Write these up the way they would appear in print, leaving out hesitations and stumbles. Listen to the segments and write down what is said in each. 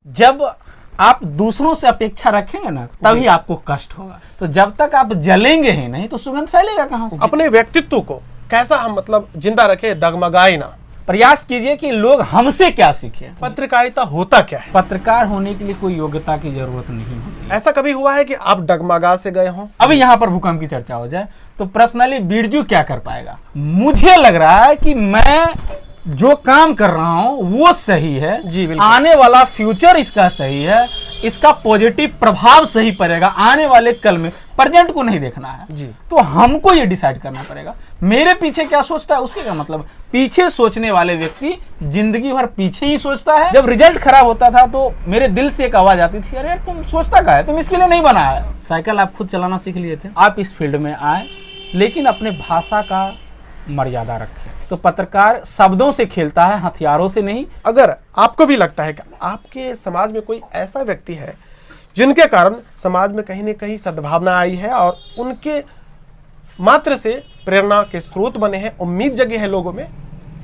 जब आप दूसरों से अपेक्षा रखेंगे ना तभी आपको कष्ट होगा। तो जब तक आप जलेंगे ही नहीं तो सुगंध फैलेगा कहां से? अपने व्यक्तित्व को कैसा हम मतलब जिंदा रखे, डगमगाए ना। प्रयास कीजिए कि लोग हमसे क्या सीखें। पत्रकारिता होता क्या है? पत्रकार होने के लिए कोई योग्यता की जरूरत नहीं होती। ऐसा कभी हुआ है कि आप डगमगा से गए हों? अभी यहाँ पर भूकंप की चर्चा हो जाए तो पर्सनली बिरजू क्या कर पाएगा? मुझे लग रहा है कि मैं जो काम कर रहा हूं वो सही है जी बिल्कुल। आने वाला फ्यूचर इसका सही है, इसका पॉजिटिव प्रभाव सही पड़ेगा आने वाले कल में। प्रेजेंट को नहीं देखना है जी। तो हमको ये डिसाइड करना पड़ेगा मेरे पीछे क्या सोचता है उसके क्या मतलब। पीछे सोचने वाले व्यक्ति जिंदगी भर पीछे ही सोचता है। जब रिजल्ट खराब होता था तो मेरे दिल से एक आवाज आती थी, अरे यार तुम सोचता क्या है, तुम इसके लिए नहीं बना है। साइकिल आप खुद चलाना सीख लिए थे, आप इस फील्ड में आए लेकिन अपने भाषा का मर्यादा रखें। तो पत्रकार शब्दों से खेलता है, हथियारों से नहीं। अगर आपको भी लगता है कि आपके समाज में कोई ऐसा व्यक्ति है जिनके कारण समाज में कहीं न कहीं सद्भावना आई है और उनके मात्र से प्रेरणा के स्रोत बने हैं, उम्मीद जगी है लोगों में,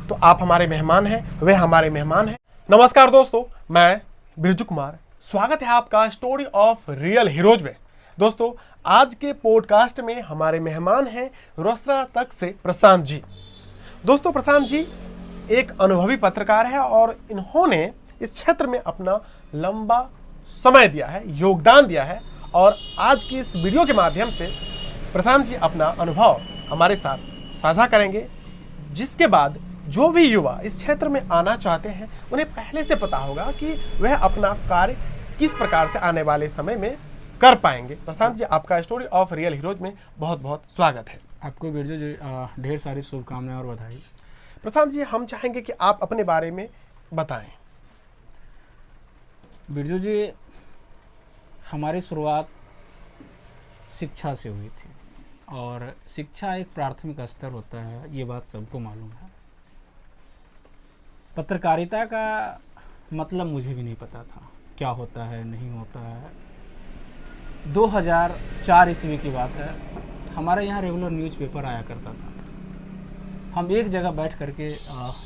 तो आप हमारे मेहमान हैं, वे हमारे मेहमान हैं। नमस्कार दोस्तों, मैं बिरजू कुमार, स्वागत है आपका स्टोरी ऑफ रियल हीरोज में। दोस्तों, आज के पॉडकास्ट में हमारे मेहमान हैं रोसड़ा तक से प्रशांत जी। दोस्तों, प्रशांत जी एक अनुभवी पत्रकार है और इन्होंने इस क्षेत्र में अपना लंबा समय दिया है, योगदान दिया है और आज की इस वीडियो के माध्यम से प्रशांत जी अपना अनुभव हमारे साथ साझा करेंगे, जिसके बाद जो भी युवा इस क्षेत्र में आना चाहते हैं उन्हें पहले से पता होगा कि वह अपना कार्य किस प्रकार से आने वाले समय में कर पाएंगे। प्रशांत जी, आपका स्टोरी ऑफ रियल हीरोज में बहुत बहुत स्वागत है। आपको बिरजू जी ढेर सारी शुभकामनाएं और बधाई। प्रशांत जी, हम चाहेंगे कि आप अपने बारे में बताएं। बिरजू जी, हमारी शुरुआत शिक्षा से हुई थी और शिक्षा एक प्राथमिक स्तर होता है, ये बात सबको मालूम है। पत्रकारिता का मतलब मुझे भी नहीं पता था क्या होता है, नहीं होता है। 2004 ईस्वी की बात है, हमारे यहाँ रेगुलर न्यूज़पेपर आया करता था। हम एक जगह बैठ करके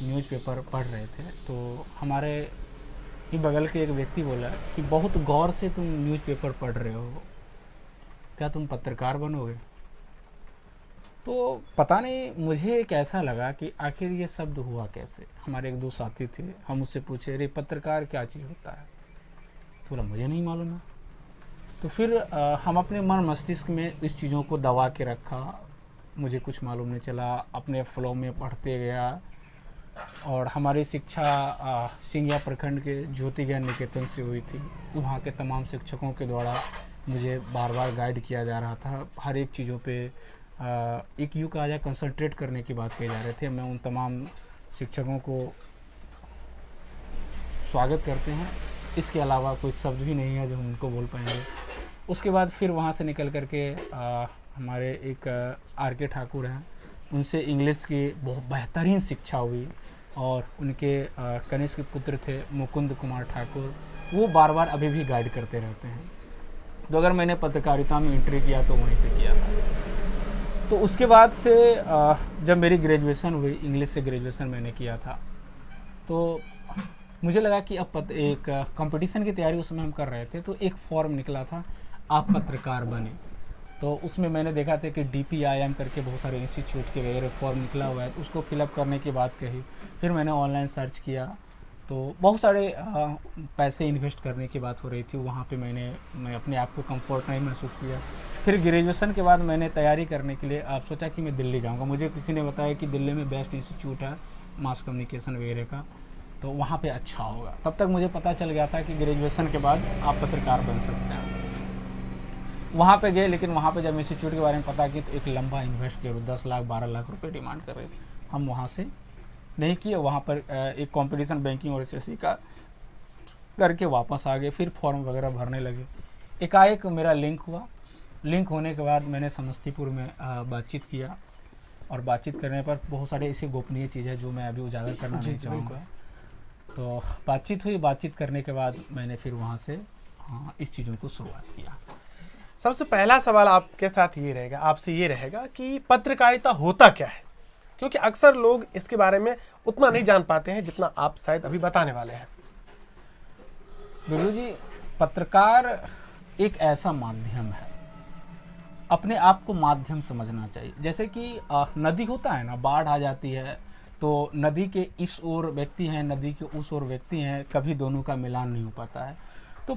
न्यूज़पेपर पढ़ रहे थे तो हमारे ही बगल के एक व्यक्ति बोला कि बहुत गौर से तुम न्यूज़पेपर पढ़ रहे हो, क्या तुम पत्रकार बनोगे? तो पता नहीं मुझे एक ऐसा लगा कि आखिर ये शब्द हुआ कैसे। हमारे एक दो साथी थे, हम उससे पूछे, अरे पत्रकार क्या चीज़ होता है? तो बोला मुझे नहीं मालूम है। तो फिर हम अपने मन मस्तिष्क में इस चीज़ों को दबा के रखा, मुझे कुछ मालूम नहीं चला, अपने फ्लो में पढ़ते गया। और हमारी शिक्षा सिंगिया प्रखंड के ज्योति ज्ञान निकेतन से हुई थी। वहाँ के तमाम शिक्षकों के द्वारा मुझे बार बार गाइड किया जा रहा था, हर एक चीज़ों पे एक यूँ कहा जाए कंसंट्रेट करने की बात कही जा रहे थे। मैं उन तमाम शिक्षकों को स्वागत करते हैं, इसके अलावा कोई शब्द भी नहीं है जो हम उनको बोल पाएंगे। उसके बाद फिर वहाँ से निकल करके हमारे एक आर.के. ठाकुर हैं, उनसे इंग्लिश की बहुत बेहतरीन शिक्षा हुई और उनके कनिष्ठ पुत्र थे मुकुंद कुमार ठाकुर, वो बार बार अभी भी गाइड करते रहते हैं। तो अगर मैंने पत्रकारिता में एंट्री किया तो वहीं से किया था। तो उसके बाद से जब मेरी ग्रेजुएशन हुई, इंग्लिश से ग्रेजुएशन मैंने किया था, तो मुझे लगा कि अब एक कंपटीशन की तैयारी उस समय हम कर रहे थे, तो एक फॉर्म निकला था, आप पत्रकार बने। तो उसमें मैंने देखा था कि DPIM करके बहुत सारे इंस्टीट्यूट के वगैरह फॉर्म निकला हुआ है, तो उसको फिलअप करने की बात कही। फिर मैंने ऑनलाइन सर्च किया तो बहुत सारे पैसे इन्वेस्ट करने की बात हो रही थी। वहाँ पे मैं अपने आप को कंफर्ट नहीं महसूस किया। फिर ग्रेजुएशन के बाद मैंने तैयारी करने के लिए सोचा कि मैं दिल्ली जाऊँगा। मुझे किसी ने बताया कि दिल्ली में बेस्ट इंस्टीट्यूट है मास कम्युनिकेशन वगैरह का, तो वहाँ पे अच्छा होगा। तब तक मुझे पता चल गया था कि ग्रेजुएशन के बाद आप पत्रकार बन सकते हैं। वहाँ पे गए, लेकिन वहाँ पे जब इंस्टीट्यूट के बारे में पता की तो एक लंबा इन्वेस्ट किया, 10 लाख 12 लाख रुपए डिमांड कर रहे थे। हम वहाँ से नहीं किए, वहाँ पर एक कंपटीशन बैंकिंग और SSC का करके वापस आ गए। फिर फॉर्म वगैरह भरने लगे। एकाएक मेरा लिंक हुआ। लिंक होने के बाद मैंने समस्तीपुर में बातचीत किया और बातचीत करने पर बहुत सारे ऐसी गोपनीय चीज़ें जो मैं अभी उजागर करना नहीं चाहूँगा। तो बातचीत हुई, बातचीत करने के बाद मैंने फिर वहाँ से इस चीज़ों को शुरुआत किया। सबसे पहला सवाल आपके साथ ये रहेगा, आपसे ये रहेगा कि पत्रकारिता होता क्या है, क्योंकि अक्सर लोग इसके बारे में उतना नहीं जान पाते हैं जितना आप शायद अभी बताने वाले हैं। बिरजू जी, पत्रकार एक ऐसा माध्यम है, अपने आप को माध्यम समझना चाहिए। जैसे कि नदी होता है ना, बाढ़ आ जाती है तो नदी के इस ओर व्यक्ति हैं, नदी के उस ओर व्यक्ति हैं, कभी दोनों का मिलान नहीं हो पाता है। तो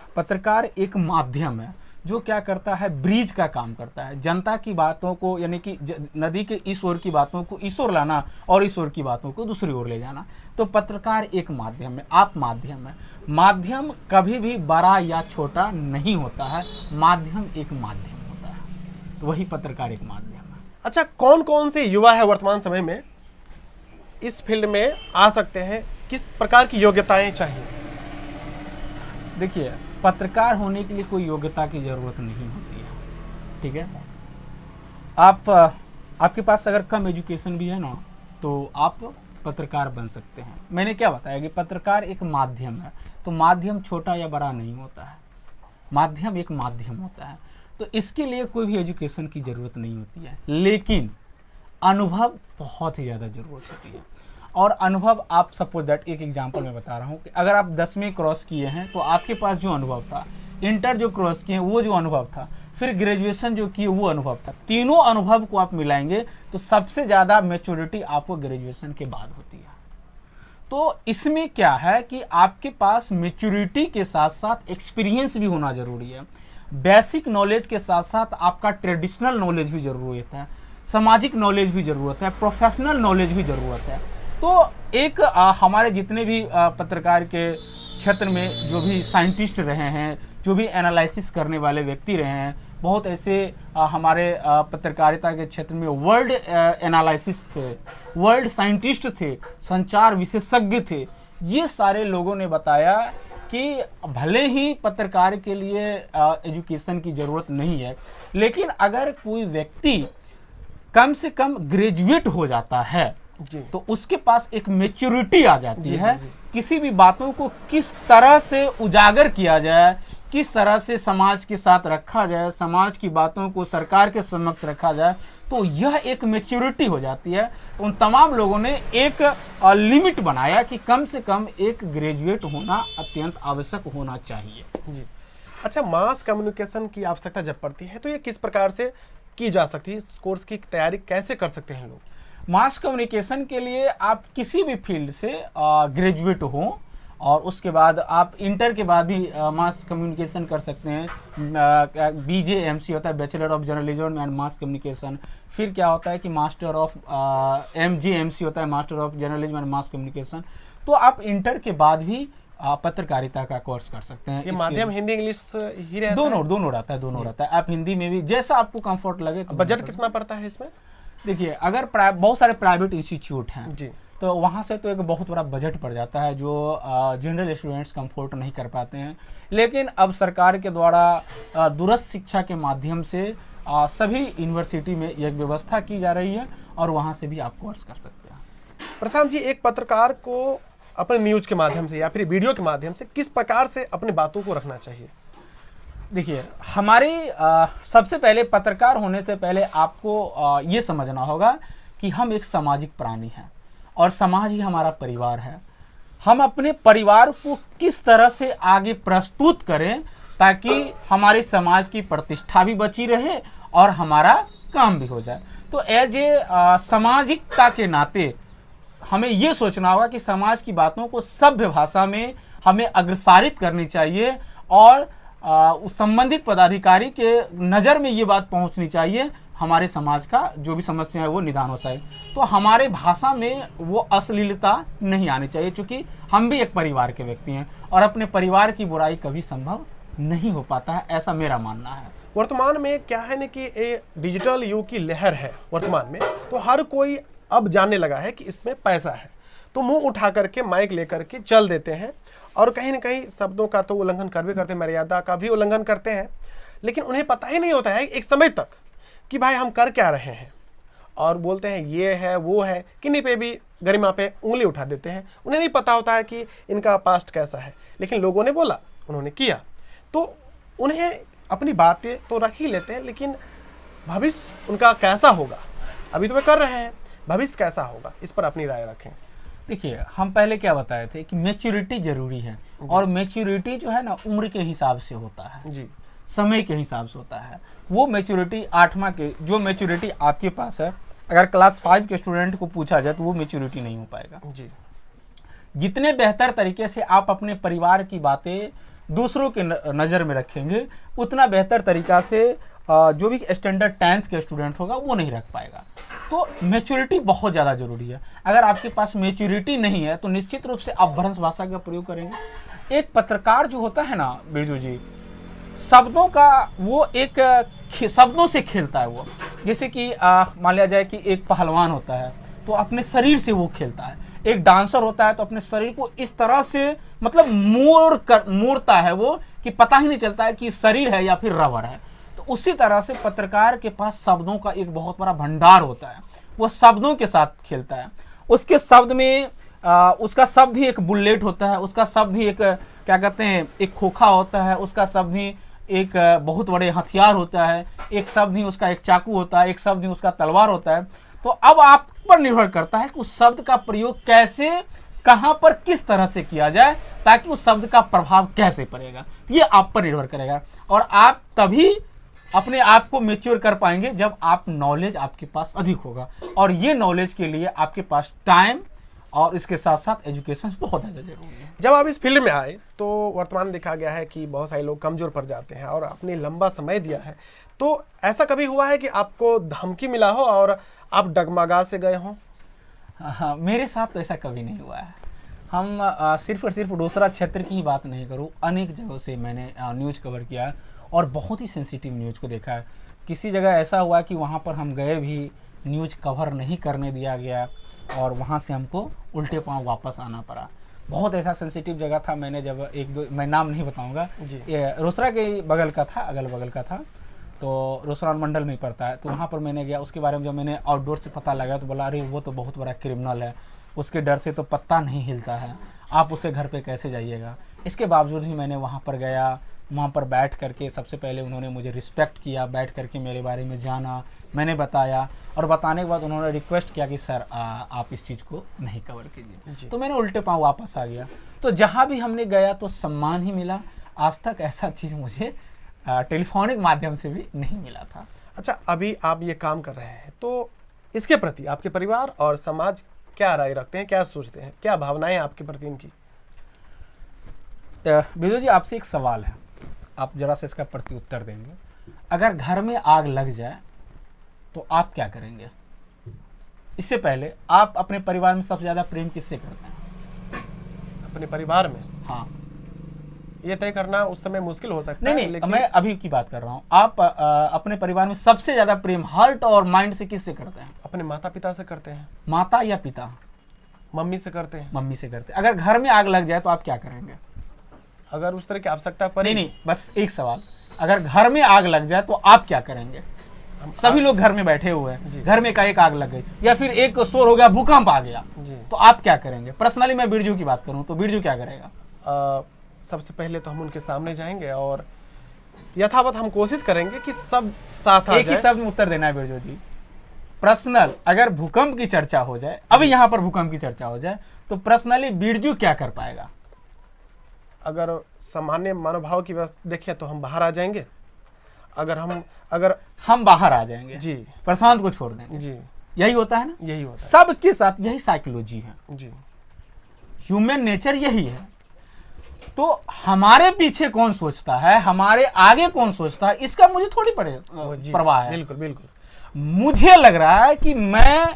पत्रकार एक माध्यम है जो क्या करता है, ब्रिज का काम करता है। जनता की बातों को, यानी कि नदी के इस ओर की बातों को इस ओर लाना और इस ओर की बातों को दूसरी ओर ले जाना। तो पत्रकार एक माध्यम है, आप माध्यम है। माध्यम कभी भी बड़ा या छोटा नहीं होता है, माध्यम एक माध्यम होता है। तो वही पत्रकार एक माध्यम है। अच्छा, कौन कौन से युवा है वर्तमान समय में इस फील्ड में आ सकते हैं, किस प्रकार की योग्यताएं चाहिए? देखिए, पत्रकार होने के लिए कोई योग्यता की ज़रूरत नहीं होती है, ठीक है। आपके पास अगर कम एजुकेशन भी है ना, तो आप पत्रकार बन सकते हैं। मैंने क्या बताया कि पत्रकार एक माध्यम है, तो माध्यम छोटा या बड़ा नहीं होता है, माध्यम एक माध्यम होता है। तो इसके लिए कोई भी एजुकेशन की ज़रूरत नहीं होती है, लेकिन अनुभव बहुत ही ज़्यादा ज़रूरत होती है। और अनुभव, आप सपोज दैट एक एग्जांपल मैं बता रहा हूँ कि अगर आप 10वीं क्रॉस किए हैं तो आपके पास जो अनुभव था, इंटर जो क्रॉस किए हैं वो जो अनुभव था, फिर ग्रेजुएशन जो किए वो अनुभव था, तीनों अनुभव को आप मिलाएंगे तो सबसे ज़्यादा मैच्योरिटी आपको ग्रेजुएशन के बाद होती है। तो इसमें क्या है कि आपके पास मैच्योरिटी के साथ साथ एक्सपीरियंस भी होना जरूरी है। बेसिक नॉलेज के साथ साथ आपका ट्रेडिशनल नॉलेज भी जरूरत है, सामाजिक नॉलेज भी ज़रूरत है, प्रोफेशनल नॉलेज भी ज़रूरत है। तो एक हमारे जितने भी पत्रकार के क्षेत्र में जो भी साइंटिस्ट रहे हैं, जो भी एनालिसिस करने वाले व्यक्ति रहे हैं, बहुत ऐसे हमारे पत्रकारिता के क्षेत्र में वर्ल्ड एनालिसिस थे, वर्ल्ड साइंटिस्ट थे, संचार विशेषज्ञ थे। ये सारे लोगों ने बताया कि भले ही पत्रकार के लिए एजुकेशन की ज़रूरत नहीं है, लेकिन अगर कोई व्यक्ति कम से कम ग्रेजुएट हो जाता है तो उसके पास एक मैच्योरिटी आ जाती है। किसी भी बातों को किस तरह से उजागर किया जाए, किस तरह से समाज के साथ रखा जाए, समाज की बातों को सरकार के समक्ष रखा जाए, तो यह एक मैच्योरिटी हो जाती है। तो उन तमाम लोगों ने एक लिमिट बनाया कि कम से कम एक ग्रेजुएट होना अत्यंत आवश्यक होना चाहिए जी। अच्छा, मास कम्युनिकेशन की आवश्यकता जब पड़ती है तो ये किस प्रकार से की जा सकती है? इस कोर्स की तैयारी कैसे कर सकते हैं लोग? मास कम्युनिकेशन के लिए आप किसी भी फील्ड से ग्रेजुएट हो और उसके बाद आप इंटर के बाद भी मास कम्युनिकेशन कर सकते हैं। BJMC होता है, bachelor of journalism and mass communication. फिर क्या होता है कि मास्टर ऑफ MJMC होता है, master of journalism and mass communication. तो आप इंटर के बाद भी पत्रकारिता का कोर्स कर सकते हैं। ये माध्यम हिंदी इंग्लिश ही रहता है? दोनों रहता है, दोनों रहता है। आप हिंदी में भी जैसा आपको कंफर्ट लगे। तो बजट कितना पड़ता है इसमें? देखिए, अगर बहुत सारे प्राइवेट इंस्टीट्यूट हैं जी, तो वहाँ से तो एक बहुत बड़ा बजट पड़ जाता है जो जनरल स्टूडेंट्स कंफर्ट नहीं कर पाते हैं। लेकिन अब सरकार के द्वारा दूरस्थ शिक्षा के माध्यम से सभी यूनिवर्सिटी में एक व्यवस्था की जा रही है और वहाँ से भी आप कोर्स कर सकते हैं। प्रशांत जी, एक पत्रकार को अपने न्यूज के माध्यम से या फिर वीडियो के माध्यम से किस प्रकार से अपनी बातों को रखना चाहिए? देखिए, हमारी सबसे पहले पत्रकार होने से पहले आपको ये समझना होगा कि हम एक सामाजिक प्राणी हैं और समाज ही हमारा परिवार है। हम अपने परिवार को किस तरह से आगे प्रस्तुत करें ताकि हमारे समाज की प्रतिष्ठा भी बची रहे और हमारा काम भी हो जाए। तो एज ए सामाजिकता के नाते हमें ये सोचना होगा कि समाज की बातों को सभ्य भाषा में हमें अग्रसारित करनी चाहिए और उस संबंधित पदाधिकारी के नज़र में ये बात पहुंचनी चाहिए, हमारे समाज का जो भी समस्या है वो निदान हो सके। तो हमारे भाषा में वो अश्लीलता नहीं आनी चाहिए, क्योंकि हम भी एक परिवार के व्यक्ति हैं और अपने परिवार की बुराई कभी संभव नहीं हो पाता है, ऐसा मेरा मानना है। वर्तमान में क्या है ना कि ये डिजिटल युग की लहर है वर्तमान में, तो हर कोई अब जानने लगा है कि इसमें पैसा है, तो मुंह उठा करके माइक लेकर के चल देते हैं और कहीं ना कहीं शब्दों का तो उल्लंघन कर भी करते हैं, मर्यादा का भी उल्लंघन करते हैं। लेकिन उन्हें पता ही नहीं होता है एक समय तक कि भाई हम कर क्या रहे हैं, और बोलते हैं ये है वो है, किन्हीं पे भी गरिमा पे उंगली उठा देते हैं। उन्हें नहीं पता होता है कि इनका पास्ट कैसा है, लेकिन लोगों ने बोला, उन्होंने किया, तो उन्हें अपनी बातें तो रख ही लेते हैं, लेकिन भविष्य उनका कैसा होगा, अभी तो वे कर रहे हैं, भविष्य कैसा होगा, इस पर अपनी राय रखें। देखिए, हम पहले क्या बताए थे कि मैच्योरिटी जरूरी है, और मैच्योरिटी जो है ना उम्र के हिसाब से होता है जी समय के हिसाब से होता है। वो मैच्योरिटी 8वां के जो मैच्योरिटी आपके पास है, अगर क्लास 5 के स्टूडेंट को पूछा जाए तो वो मैच्योरिटी नहीं हो पाएगा। जी जितने बेहतर तरीके से आप अपने परिवार की बातें दूसरों के नज़र में रखेंगे, उतना बेहतर तरीका से जो भी स्टैंडर्ड 10th के स्टूडेंट होगा वो नहीं रख पाएगा। तो मैच्योरिटी बहुत ज़्यादा ज़रूरी है। अगर आपके पास मैच्योरिटी नहीं है तो निश्चित रूप से आप भ्रंश भाषा का प्रयोग करेंगे। एक पत्रकार जो होता है ना बिरजू जी, शब्दों का वो एक शब्दों से खेलता है वो। जैसे कि मान लिया जाए कि एक पहलवान होता है तो अपने शरीर से वो खेलता है, एक डांसर होता है तो अपने शरीर को इस तरह से मतलब मोड़ता है वो कि पता ही नहीं चलता है कि शरीर है या फिर रबर है। तो उसी तरह से पत्रकार के पास शब्दों का एक बहुत बड़ा भंडार होता है, वो शब्दों के साथ खेलता है। उसके शब्द में उसका शब्द ही एक बुलेट होता है, उसका शब्द ही एक क्या कहते हैं एक खोखा होता है, उसका शब्द ही एक बहुत बड़े हथियार होता है, एक शब्द ही उसका एक चाकू होता है, एक शब्द ही उसका तलवार होता है। तो अब आप पर निर्भर करता है कि उस शब्द का प्रयोग कैसे, कहां पर, किस तरह से किया जाए ताकि उस शब्द का प्रभाव कैसे पड़ेगा, ये आप पर निर्भर करेगा। और आप तभी अपने आप को मैच्योर कर पाएंगे जब आप नॉलेज आपके पास अधिक होगा, और ये नॉलेज के लिए आपके पास टाइम और इसके साथ साथ एजुकेशन बहुत ज़्यादा जरूरी है। जब आप इस फील्ड में आए तो वर्तमान देखा गया है कि बहुत सारे लोग कमजोर पड़ जाते हैं, और आपने लंबा समय दिया है, तो ऐसा कभी हुआ है कि आपको धमकी मिला हो और आप डगमगा से गए हों? हाँ, मेरे साथ तो ऐसा कभी नहीं हुआ है। हम सिर्फ और सिर्फ दूसरा क्षेत्र की ही बात नहीं करूँ, अनेक जगहों से मैंने न्यूज़ कवर किया है और बहुत ही सेंसिटिव न्यूज़ को देखा है। किसी जगह ऐसा हुआ कि वहाँ पर हम गए भी, न्यूज़ कवर नहीं करने दिया गया और वहाँ से हमको उल्टे पांव वापस आना पड़ा। बहुत ऐसा सेंसिटिव जगह था। मैंने जब मैं नाम नहीं बताऊँगा, ये रोसड़ा के बगल का था, अगल बगल का था, तो रोसड़ा मंडल में ही पड़ता है। तो वहाँ पर मैंने गया, उसके बारे में जब मैंने आउटडोर से पता लगा तो बोला अरे वो तो बहुत बड़ा क्रिमिनल है, उसके डर से तो पत्ता नहीं हिलता है, आप उसे घर पे कैसे जाइएगा। इसके बावजूद भी मैंने वहाँ पर गया, वहाँ पर बैठ करके सबसे पहले उन्होंने मुझे रिस्पेक्ट किया, बैठ करके मेरे बारे में जाना, मैंने बताया, और बताने के बाद उन्होंने रिक्वेस्ट किया कि सर आप इस चीज़ को नहीं कवर कीजिए। तो मैंने उल्टे पाँव वापस आ गया। तो जहाँ भी हमने गया तो सम्मान ही मिला। आज तक ऐसा चीज़ मुझे टेलीफोनिक माध्यम से भी नहीं मिला था। अच्छा, अभी आप ये काम कर रहे हैं तो इसके प्रति आपके परिवार और समाज क्या राय रखते हैं, क्या सोचते हैं, क्या भावनाएं आपके प्रति इनकी? बिरजू जी, आपसे एक सवाल है, आप जरा से इसका प्रति उत्तर देंगे। अगर घर में आग लग जाए तो आप क्या करेंगे? इससे पहले आप अपने परिवार में सबसे ज्यादा प्रेम किससे करते हैं? अपने परिवार में? हाँ। ये तय करना उस समय मुश्किल हो सकता है, नहीं, लेकिन मैं अभी की बात कर रहा हूँ। आप अपने परिवार में सबसे ज्यादा प्रेम हार्ट और माइंड से किससे करते हैं? अपने माता पिता से करते हैं। माता या पिता? मम्मी से करते हैं। मम्मी से करते हैं। अगर घर में आग लग जाए तो आप क्या करेंगे? अगर उस तरह की आवश्यकता पड़े? नहीं, बस एक सवाल, अगर घर में आग लग जाए तो आप क्या करेंगे? सभी लोग घर में बैठे हुए हैं, घर में एक आग लग गई या फिर एक शोर हो गया, भूकंप आ गया, तो आप क्या करेंगे? पर्सनली मैं बिरजू की बात करूं तो बिरजू क्या करेगा? सबसे पहले तो हम उनके सामने जाएंगे और यथावत हम कोशिश करेंगे कि सब साथ आ जाए। एक ही शब्द में उत्तर देना है बिरजू जी, पर्सनल। अगर भूकंप की चर्चा हो जाए, अभी यहाँ पर भूकंप की चर्चा हो जाए, तो पर्सनली बिरजू क्या कर पाएगा? अगर सामान्य मनोभाव की व्यवस्था देखिए तो हम बाहर आ जाएंगे। अगर हम बाहर आ जाएंगे जी, प्रशांत को छोड़ देंगे जी, यही होता है ना, यही होता है सबके साथ, यही साइकोलॉजी है जी, ह्यूमन नेचर यही है। तो हमारे पीछे कौन सोचता है, हमारे आगे कौन सोचता है, इसका मुझे थोड़ी परवाह है। बिल्कुल बिल्कुल। मुझे लग रहा है कि मैं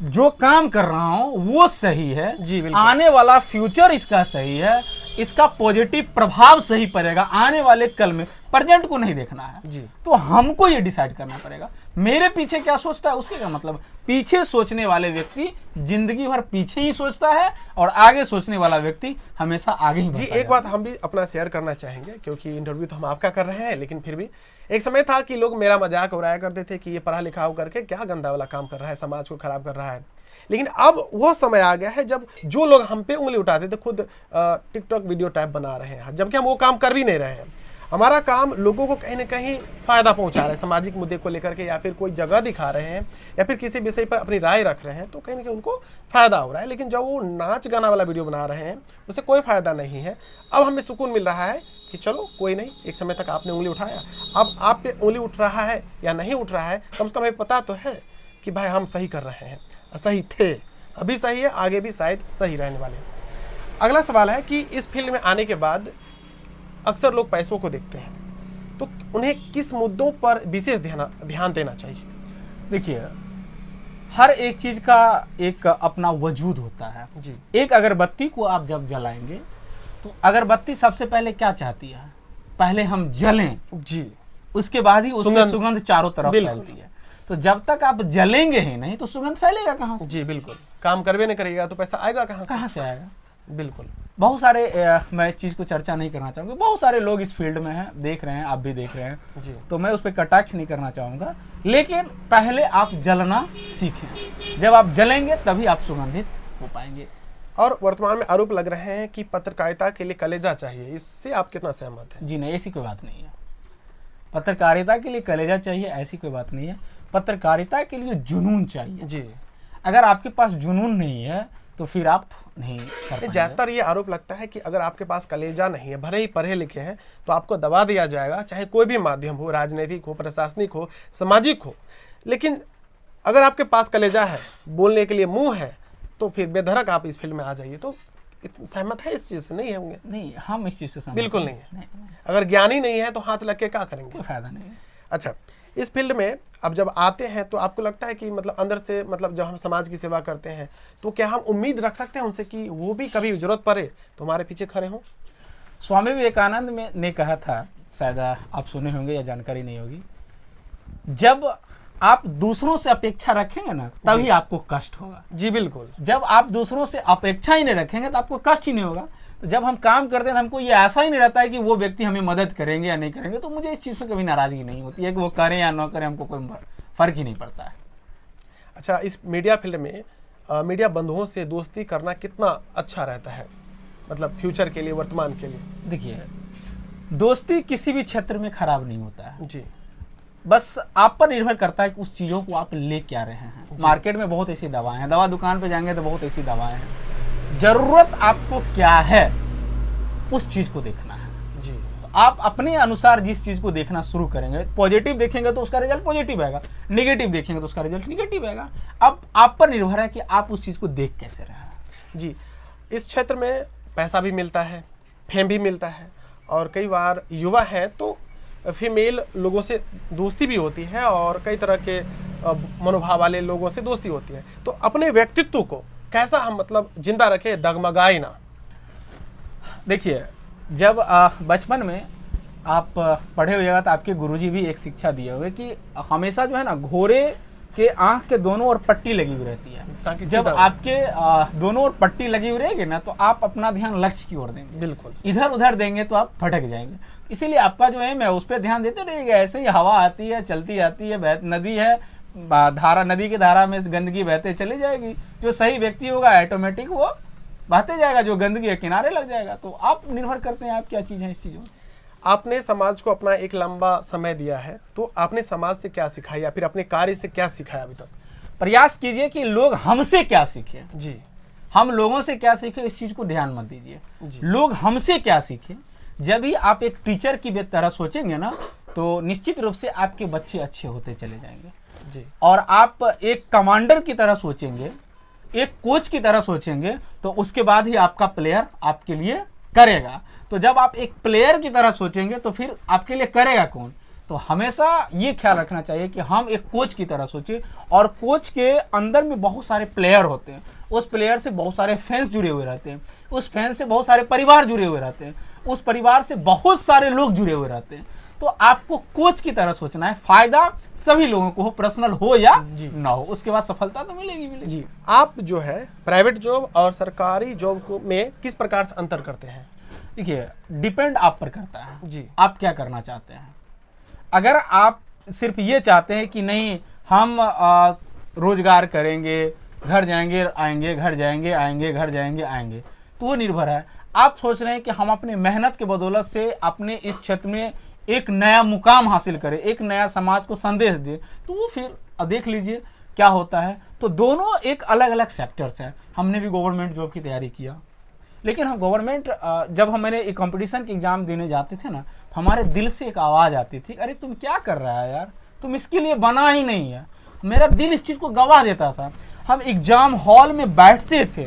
जो काम कर रहा हूं वो सही है जी, आने वाला फ्यूचर इसका सही है, इसका पॉजिटिव प्रभाव सही पड़ेगा आने वाले कल में, प्रेजेंट को नहीं देखना है जी। तो हमको ये डिसाइड करना पड़ेगा मेरे पीछे क्या सोचता है। उसके क्या मतलब, पीछे सोचने वाले व्यक्ति जिंदगी भर पीछे ही सोचता है और आगे सोचने वाला व्यक्ति हमेशा आगे ही जी। एक बात हम भी अपना शेयर करना चाहेंगे, क्योंकि इंटरव्यू तो हम आपका कर रहे हैं, लेकिन फिर भी एक समय था कि लोग मेरा मजाक उड़ाया करते थे कि ये पढ़ा लिखा होकर के क्या गंदा वाला काम कर रहा है, समाज को खराब कर रहा है। लेकिन अब वो समय आ गया है जब जो लोग हम पे उंगली उठाते थे खुद टिकटॉक वीडियो टाइप बना रहे हैं, जबकि हम वो काम कर भी नहीं रहे हैं। हमारा काम लोगों को कहीं ना कहीं फायदा पहुंचा रहा है, सामाजिक मुद्दे को लेकर के, या फिर कोई जगह दिखा रहे हैं, या फिर किसी विषय पर अपनी राय रख रहे हैं, तो कहीं ना कहीं उनको फायदा हो रहा है। लेकिन जब वो नाच गाना वाला वीडियो बना रहे हैं उससे कोई फायदा नहीं है। अब हमें सुकून मिल रहा है कि चलो कोई नहीं, एक समय तक आपने उंगली उठाया, अब आप पे उंगली उठ रहा है या नहीं उठ रहा है, कम से कम हमें पता तो है कि भाई हम सही कर रहे हैं, सही थे, अभी सही है, आगे भी शायद सही रहने वाले हैं। अगला सवाल है कि इस फील्ड में आने के बाद अक्सर लोग पैसों को देखते हैं, तो उन्हें किस मुद्दों पर विशेष ध्यान देना चाहिए? देखिए, हर एक चीज का एक अपना वजूद होता है जी। एक अगरबत्ती को आप जब जलाएंगे तो अगरबत्ती सबसे पहले क्या चाहती है? पहले हम जलें जी, उसके बाद ही उसकी सुगंध चारों तरफ फैलती है। तो जब तक आप जलेंगे ही नहीं तो सुगंध फैलेगा कहाँ से? जी बिल्कुल, काम करवे नहीं करेगा तो पैसा आएगा कहाँ से आएगा? बिल्कुल। बहुत सारे मैं इस चीज़ को चर्चा नहीं करना चाहूँगा, बहुत सारे लोग इस फील्ड में हैं, देख रहे हैं, आप भी देख रहे हैं जी। तो मैं उस पर कटाक्ष नहीं करना चाहूँगा, लेकिन पहले आप जलना सीखें। जब आप जलेंगे तभी आप सुगंधित हो पाएंगे। और वर्तमान में आरोप लग रहे हैं कि पत्रकारिता के लिए कलेजा चाहिए, इससे आप कितना सहमत हैं? जी नहीं, ऐसी कोई बात नहीं है। पत्रकारिता के लिए कलेजा चाहिए ऐसी कोई बात नहीं है। पत्रकारिता के लिए जुनून चाहिए जी। अगर आपके पास जुनून नहीं है तो फिर आप नहीं कर पाएंगे। ज्यादातर ये आरोप लगता है कि अगर आपके पास कलेजा नहीं है, भले ही पढ़े लिखे हैं, तो आपको दबा दिया जाएगा, चाहे कोई भी माध्यम हो, राजनीतिक हो, प्रशासनिक हो, सामाजिक हो। लेकिन अगर आपके पास कलेजा है, बोलने के लिए मुंह है, तो फिर बेधड़क आप इस फील्ड में आ जाइए। तो सहमत है इस चीज से? नहीं है होंगे? नहीं, हम इस चीज से बिल्कुल नहीं है। अगर ज्ञानी नहीं है तो हाथ लग के क्या करेंगे? कोई फायदा नहीं है। अच्छा, इस फील्ड में अब जब आते हैं तो आपको लगता है कि मतलब अंदर से, मतलब जब हम समाज की सेवा करते हैं तो क्या हम उम्मीद रख सकते हैं उनसे कि वो भी कभी जरूरत पड़े तो हमारे पीछे खड़े हों? स्वामी विवेकानंद ने कहा था, शायद आप सुने होंगे या जानकारी नहीं होगी, जब आप दूसरों से अपेक्षा रखेंगे ना तभी आपको कष्ट होगा। जी बिल्कुल। जब आप दूसरों से अपेक्षा ही नहीं रखेंगे तो आपको कष्ट ही नहीं होगा। तो जब हम काम करते हैं तो हमको ये ऐसा ही नहीं रहता है कि वो व्यक्ति हमें मदद करेंगे या नहीं करेंगे, तो मुझे इस चीज़ से कभी नाराजगी नहीं होती है कि वो करें या ना करें, हमको कोई फर्क ही नहीं पड़ता है। अच्छा, इस मीडिया फील्ड में मीडिया बंधुओं से दोस्ती करना कितना अच्छा रहता है, मतलब फ्यूचर के लिए, वर्तमान के लिए? देखिए, दोस्ती किसी भी क्षेत्र में खराब नहीं होता है जी। बस आप पर निर्भर करता है कि उस चीज़ों को आप ले क्या रहे हैं। मार्केट में बहुत ऐसी दवाएं हैं, दवा दुकान पे जाएंगे तो बहुत ऐसी दवाएं हैं। जरूरत आपको क्या है उस चीज़ को देखना है। जी। तो आप अपने अनुसार जिस चीज़ को देखना शुरू करेंगे, पॉजिटिव देखेंगे तो उसका रिजल्ट पॉजिटिव आएगा, निगेटिव देखेंगे तो उसका रिजल्ट निगेटिव आएगा। अब आप पर निर्भर है कि आप उस चीज़ को देख कैसे रहे हैं। जी, इस क्षेत्र में पैसा भी मिलता है, फेम भी मिलता है, और कई बार युवा हैं तो फीमेल लोगों से दोस्ती भी होती है और कई तरह के मनोभाव वाले लोगों से दोस्ती होती है। तो अपने व्यक्तित्व को कैसा हम मतलब जिंदा रखें, डगमगाए ना? देखिए, जब बचपन में आप पढ़े होइएगा तो आपके गुरुजी भी एक शिक्षा दिए हुए कि हमेशा जो है ना, घोड़े के आंख के दोनों ओर पट्टी लगी हुई रहती है, ताकि जब आपके दोनों ओर पट्टी लगी हुई रहेगी ना तो आप अपना ध्यान लक्ष्य की ओर देंगे। बिल्कुल। इधर उधर देंगे तो आप भटक जाएंगे। इसीलिए आपका जो एम है उस पर ध्यान देते रहिएगा। ऐसे ही हवा आती है, चलती आती है, नदी है, धारा, नदी की धारा में गंदगी बहते चली जाएगी। जो सही व्यक्ति होगा ऑटोमेटिक वो बहते जाएगा, जो गंदगी है किनारे लग जाएगा। तो आप निर्भर करते हैं आप क्या चीज़ है इस चीज़ों में। आपने समाज को अपना एक लंबा समय दिया है, तो आपने समाज से क्या सिखाया या फिर अपने कार्य से क्या सिखाया अभी तक? प्रयास कीजिए कि लोग हमसे क्या सीखे। जी। हम लोगों से क्या सीखे इस चीज को ध्यान मत दीजिए, लोग हमसे क्या सीखे। जब भी आप एक टीचर की तरह सोचेंगे ना तो निश्चित रूप से आपके बच्चे अच्छे होते चले जाएंगे। जी। और आप एक कमांडर की तरह सोचेंगे, एक कोच की तरह सोचेंगे, तो उसके बाद ही आपका प्लेयर आपके लिए करेगा। तो जब आप एक प्लेयर की तरह सोचेंगे तो फिर आपके लिए करेगा कौन? तो हमेशा ये ख्याल रखना चाहिए कि हम एक कोच की तरह सोचें, और कोच के अंदर में बहुत सारे प्लेयर होते हैं, उस प्लेयर से बहुत सारे फैंस जुड़े हुए रहते हैं, उस फैंस से बहुत सारे परिवार जुड़े हुए रहते हैं, उस परिवार से बहुत सारे लोग जुड़े हुए रहते हैं। तो आपको कोच की तरह सोचना है। फायदा सभी लोगों को हो, पर्सनल हो या ना हो, उसके बाद सफलता तो मिलेगी। जी। आप जो है प्राइवेट जॉब और सरकारी जॉब को में किस प्रकार से अंतर करते हैं? देखिए, डिपेंड आप पर करता है जी, आप क्या करना चाहते हैं। अगर आप सिर्फ ये चाहते हैं कि नहीं हम रोजगार करेंगे, घर जाएंगे आएंगे, घर जाएंगे आएंगे, घर जाएंगे आएंगे, तो वो निर्भर है। आप सोच रहे हैं कि हम अपनी मेहनत के बदौलत से अपने इस क्षेत्र में एक नया मुकाम हासिल करें, एक नया समाज को संदेश दे, तो वो फिर देख लीजिए क्या होता है। तो दोनों एक अलग अलग सेक्टर्स हैं। हमने भी गवर्नमेंट जॉब की तैयारी किया, लेकिन हम गवर्नमेंट जब हमारे एक कंपटीशन के एग्जाम देने जाते थे ना, तो हमारे दिल से एक आवाज़ आती थी, अरे तुम क्या कर रहा है यार, तुम इसके लिए बना ही नहीं है। मेरा दिल इस चीज़ को गवाह देता था। हम एग्जाम हॉल में बैठते थे,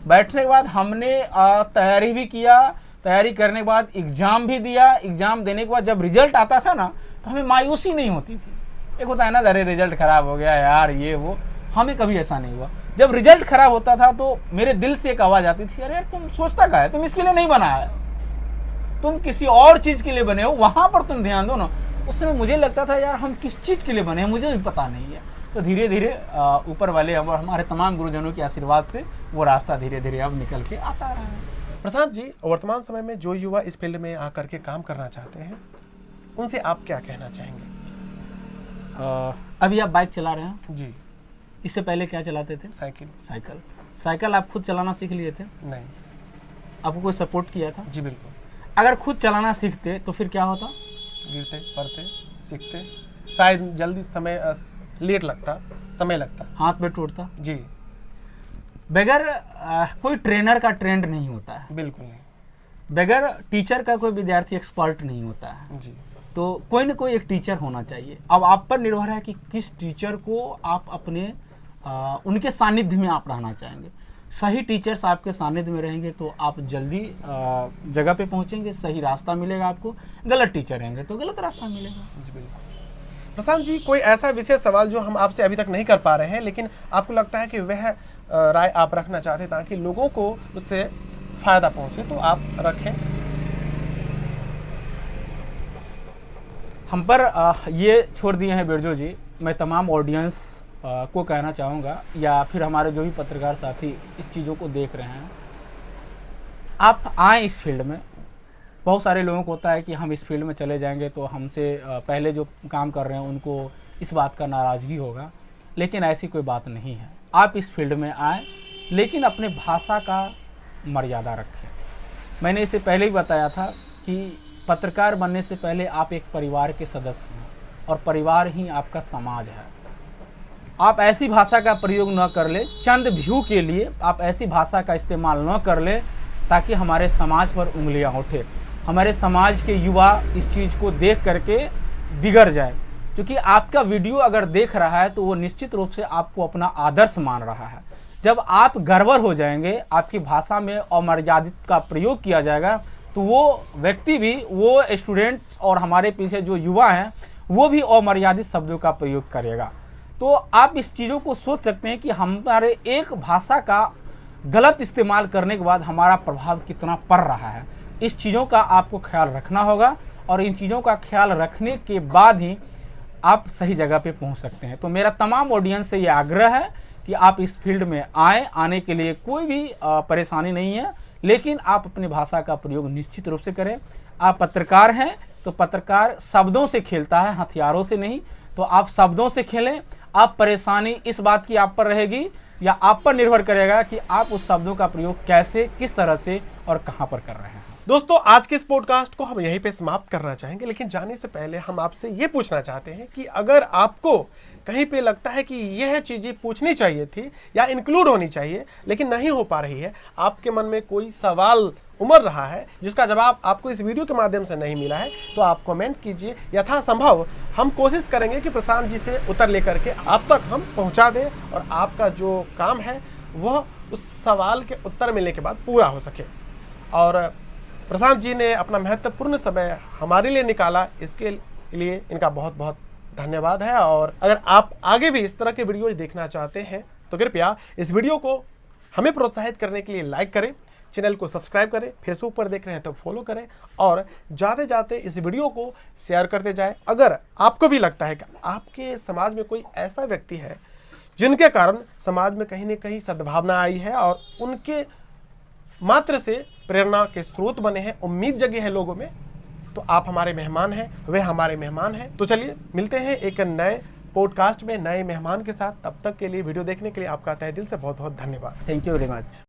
बैठने के बाद हमने तैयारी भी किया, तैयारी करने के बाद एग्जाम भी दिया, एग्जाम देने के बाद जब रिजल्ट आता था ना, तो हमें मायूसी नहीं होती थी। एक होता है ना, अरे रिजल्ट खराब हो गया यार, ये वो, हमें कभी ऐसा नहीं हुआ। जब रिजल्ट खराब होता था तो मेरे दिल से एक आवाज़ आती थी, अरे यार तुम सोचता क्या है, तुम इसके लिए नहीं बना है, तुम किसी और चीज़ के लिए बने हो, वहाँ पर तुम ध्यान दो ना। उस समय मुझे लगता था यार हम किस चीज़ के लिए बने हैं मुझे भी पता नहीं है। तो धीरे धीरे ऊपर वाले और हमारे तमाम गुरुजनों के आशीर्वाद से वो रास्ता धीरे धीरे अब निकल के आता रहा है। प्रशांत जी, वर्तमान समय में जो युवा इस फील्ड में आकर के काम करना चाहते हैं, उनसे आप क्या कहना चाहेंगे? अभी आप बाइक चला रहे हैं जी। इससे पहले क्या चलाते थे? साइकिल। साइकिल आप खुद चलाना सीख लिए थे? नहीं। आपको कोई सपोर्ट किया था? जी बिल्कुल। अगर खुद चलाना सीखते तो फिर क्या होता? गिरते, पड़ते, सीखते, शायद जल्दी लेट लगता, समय लगता, हाथ पे टूटता। जी। बगैर कोई ट्रेनर का ट्रेंड नहीं होता है, बिल्कुल नहीं। बगैर टीचर का कोई विद्यार्थी एक्सपर्ट नहीं होता है। जी। तो कोई ना कोई एक टीचर होना चाहिए। अब आप पर निर्भर है कि किस टीचर को आप अपने उनके सानिध्य में आप रहना चाहेंगे। सही टीचर्स आपके सानिध्य में रहेंगे तो आप जल्दी जगह पे पहुंचेंगे, सही रास्ता मिलेगा आपको। गलत टीचर रहेंगे तो गलत रास्ता मिलेगा। जी बिल्कुल। प्रशांत जी, कोई ऐसा विशेष सवाल जो हम आपसे अभी तक नहीं कर पा रहे हैं, लेकिन आपको लगता है कि वह राय आप रखना चाहते हैं ताकि लोगों को उससे फायदा पहुंचे, तो आप रखें। हम पर ये छोड़ दिए हैं बिरजू जी। मैं तमाम ऑडियंस को कहना चाहूँगा, या फिर हमारे जो भी पत्रकार साथी इस चीज़ों को देख रहे हैं, आप आए इस फील्ड में। बहुत सारे लोगों को होता है कि हम इस फील्ड में चले जाएंगे तो हमसे पहले जो काम कर रहे हैं उनको इस बात का नाराज़गी होगा, लेकिन ऐसी कोई बात नहीं है। आप इस फील्ड में आए, लेकिन अपने भाषा का मर्यादा रखें। मैंने इसे पहले ही बताया था कि पत्रकार बनने से पहले आप एक परिवार के सदस्य हैं, और परिवार ही आपका समाज है। आप ऐसी भाषा का प्रयोग न कर ले, चंद व्यू के लिए आप ऐसी भाषा का इस्तेमाल न कर ले ताकि हमारे समाज पर उंगलियां उठे, हमारे समाज के युवा इस चीज़ को देख करके बिगड़ जाए। क्योंकि आपका वीडियो अगर देख रहा है तो वो निश्चित रूप से आपको अपना आदर्श मान रहा है। जब आप गड़बड़ हो जाएंगे, आपकी भाषा में अमर्यादित का प्रयोग किया जाएगा, तो वो व्यक्ति भी, वो स्टूडेंट और हमारे पीछे जो युवा हैं, वो भी अमर्यादित शब्दों का प्रयोग करेगा। तो आप इस चीज़ों को सोच सकते हैं कि हमारे एक भाषा का गलत इस्तेमाल करने के बाद हमारा प्रभाव कितना पड़ रहा है। इस चीज़ों का आपको ख्याल रखना होगा, और इन चीज़ों का ख्याल रखने के बाद ही आप सही जगह पे पहुंच सकते हैं। तो मेरा तमाम ऑडियंस से ये आग्रह है कि आप इस फील्ड में आए। आने के लिए कोई भी परेशानी नहीं है, लेकिन आप अपनी भाषा का प्रयोग निश्चित रूप से करें। आप पत्रकार हैं तो पत्रकार शब्दों से खेलता है, हथियारों से नहीं। तो आप शब्दों से खेलें। आप परेशानी इस बात की आप पर रहेगी, या आप पर निर्भर करेगा कि आप उस शब्दों का प्रयोग कैसे, किस तरह से और कहां पर कर रहे हैं। दोस्तों, आज के इस पॉडकास्ट को हम यहीं पे समाप्त करना चाहेंगे, लेकिन जाने से पहले हम आपसे ये पूछना चाहते हैं कि अगर आपको कहीं पे लगता है कि यह चीज़ें पूछनी चाहिए थी या इंक्लूड होनी चाहिए लेकिन नहीं हो पा रही है, आपके मन में कोई सवाल उमड़ रहा है जिसका जवाब आपको इस वीडियो के माध्यम से नहीं मिला है, तो आप कमेंट कीजिए। यथासंभव हम कोशिश करेंगे कि प्रशांत जी से उत्तर लेकर के आप तक हम पहुंचा दें, और आपका जो काम है वह उस सवाल के उत्तर मिलने के बाद पूरा हो सके। और प्रशांत जी ने अपना महत्वपूर्ण समय हमारे लिए निकाला, इसके लिए इनका बहुत बहुत धन्यवाद है। और अगर आप आगे भी इस तरह के वीडियोज देखना चाहते हैं तो कृपया इस वीडियो को हमें प्रोत्साहित करने के लिए लाइक करें, चैनल को सब्सक्राइब करें, फेसबुक पर देख रहे हैं तो फॉलो करें, और जाते जाते इस वीडियो को शेयर करते जाएं। अगर आपको भी लगता है कि आपके समाज में कोई ऐसा व्यक्ति है जिनके कारण समाज में कहीं न कहीं सद्भावना आई है और उनके मात्र से प्रेरणा के स्रोत बने हैं, उम्मीद जगी है लोगों में, तो आप हमारे मेहमान हैं, वे हमारे मेहमान हैं। तो चलिए मिलते हैं एक नए पॉडकास्ट में नए मेहमान के साथ। तब तक के लिए वीडियो देखने के लिए आपका तहे दिल से बहुत बहुत धन्यवाद। Thank you very much.